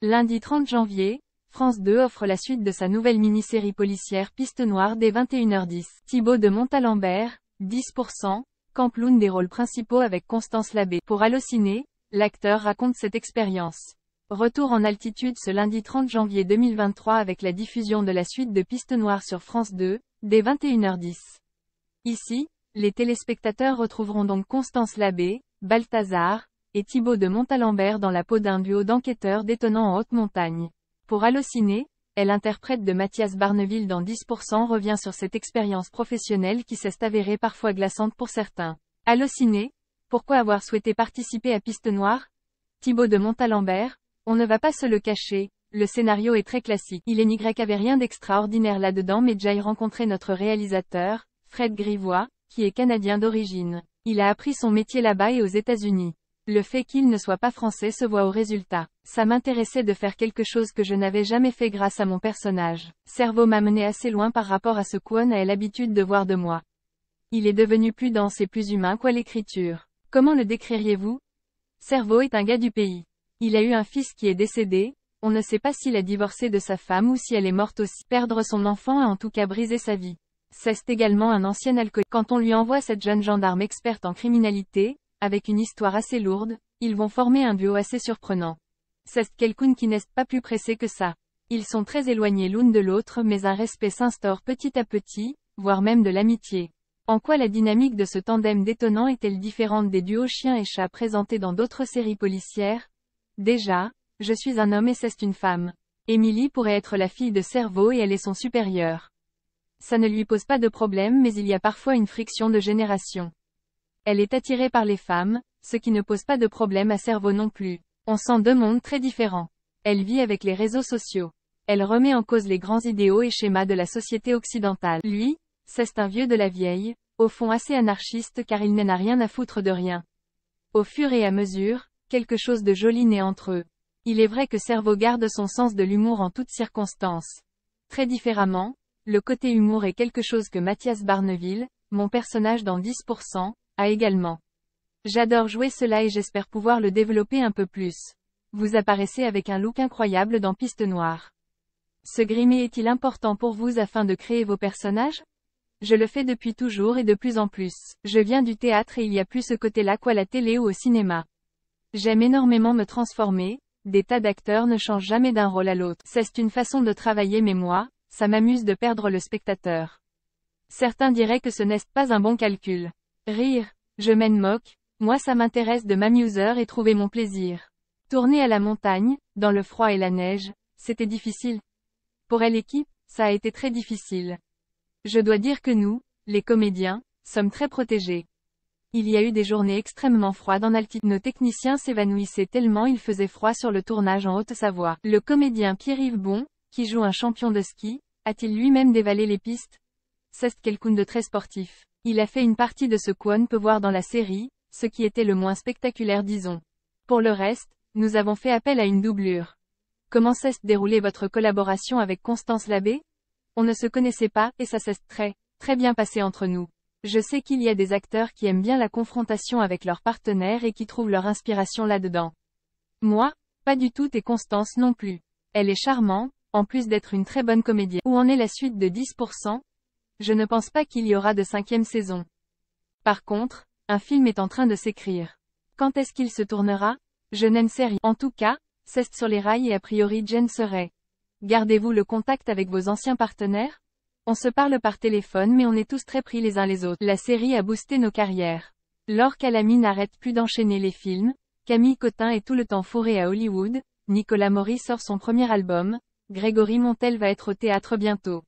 Lundi 30 janvier, France 2 offre la suite de sa nouvelle mini-série policière Piste Noire dès 21h10. Thibaut de Montalembert, 10%, campe l'un des rôles principaux avec Constance Labbé. Pour Allociné, l'acteur raconte cette expérience. Retour en altitude ce lundi 30 janvier 2023 avec la diffusion de la suite de Piste Noire sur France 2, dès 21h10. Ici, les téléspectateurs retrouveront donc Constance Labbé, Balthazar, et Thibaut de Montalembert dans la peau d'un duo d'enquêteurs détonnant en haute montagne. Pour Allociné, elle interprète de Mathias Barneville dans 10% revient sur cette expérience professionnelle qui s'est avérée parfois glaçante pour certains. Allociné, pourquoi avoir souhaité participer à Piste Noire? Thibaut de Montalembert, on ne va pas se le cacher, le scénario est très classique. Il n'y avait rien d'extraordinaire là-dedans mais j'ai rencontré notre réalisateur, Fred Grivois, qui est canadien d'origine. Il a appris son métier là-bas et aux États-Unis. Le fait qu'il ne soit pas français se voit au résultat. Ça m'intéressait de faire quelque chose que je n'avais jamais fait grâce à mon personnage. Cerveau m'a mené assez loin par rapport à ce qu'On a l'habitude de voir de moi. Il est devenu plus dense et plus humain qu'à l'écriture. Comment le décririez-vous? Cerveau est un gars du pays. Il a eu un fils qui est décédé, on ne sait pas s'il a divorcé de sa femme ou si elle est morte aussi. Perdre son enfant a en tout cas brisé sa vie. C'est également un ancien alcoolique. Quand on lui envoie cette jeune gendarme experte en criminalité, avec une histoire assez lourde, ils vont former un duo assez surprenant. C'est quelqu'un qui n'est pas plus pressé que ça. Ils sont très éloignés l'un de l'autre mais un respect s'instaure petit à petit, voire même de l'amitié. En quoi la dynamique de ce tandem détonnant est-elle différente des duos chien et chat présentés dans d'autres séries policières? Déjà, je suis un homme et c'est une femme. Émilie pourrait être la fille de Cerveau et elle est son supérieur. Ça ne lui pose pas de problème mais il y a parfois une friction de génération. Elle est attirée par les femmes, ce qui ne pose pas de problème à Cerveau non plus. On sent deux mondes très différents. Elle vit avec les réseaux sociaux. Elle remet en cause les grands idéaux et schémas de la société occidentale. Lui, c'est un vieux de la vieille, au fond assez anarchiste car il n'en a rien à foutre de rien. Au fur et à mesure, quelque chose de joli naît entre eux. Il est vrai que Cerveau garde son sens de l'humour en toutes circonstances. Très différemment, le côté humour est quelque chose que Mathias Barneville, mon personnage dans 10%, a également. J'adore jouer cela et j'espère pouvoir le développer un peu plus. Vous apparaissez avec un look incroyable dans Piste Noire. Se grimer est-il important pour vous afin de créer vos personnages? Je le fais depuis toujours et de plus en plus. Je viens du théâtre et il y a plus ce côté-là qu'à la télé ou au cinéma. J'aime énormément me transformer, des tas d'acteurs ne changent jamais d'un rôle à l'autre. C'est une façon de travailler mais moi, ça m'amuse de perdre le spectateur. Certains diraient que ce n'est pas un bon calcul. Rire, je m'en moque, moi ça m'intéresse de m'amuser et trouver mon plaisir. Tourner à la montagne, dans le froid et la neige, c'était difficile. Pour l'équipe, ça a été très difficile. Je dois dire que nous, les comédiens, sommes très protégés. Il y a eu des journées extrêmement froides en altitude. Nos techniciens s'évanouissaient tellement il faisait froid sur le tournage en Haute-Savoie. Le comédien Pierre-Yves Bon, qui joue un champion de ski, a-t-il lui-même dévalé les pistes? C'est quelqu'un de très sportif. Il a fait une partie de ce qu'on peut voir dans la série, ce qui était le moins spectaculaire disons. Pour le reste, nous avons fait appel à une doublure. Comment s'est déroulée votre collaboration avec Constance Labbé? On ne se connaissait pas, et ça s'est très bien passé entre nous. Je sais qu'il y a des acteurs qui aiment bien la confrontation avec leurs partenaires et qui trouvent leur inspiration là-dedans. Moi, pas du tout et Constance non plus. Elle est charmante, en plus d'être une très bonne comédienne. Où en est la suite de 10%? Je ne pense pas qu'il y aura de 5e saison. Par contre, un film est en train de s'écrire. Quand est-ce qu'il se tournera? Je n'en sais rien. En tout cas, c'est sur les rails et a priori Jen serait. Gardez-vous le contact avec vos anciens partenaires? On se parle par téléphone mais on est tous très pris les uns les autres. La série a boosté nos carrières. Laure Calamy n'arrête plus d'enchaîner les films, Camille Cotin est tout le temps fourrée à Hollywood, Nicolas Maury sort son premier album, Grégory Montel va être au théâtre bientôt.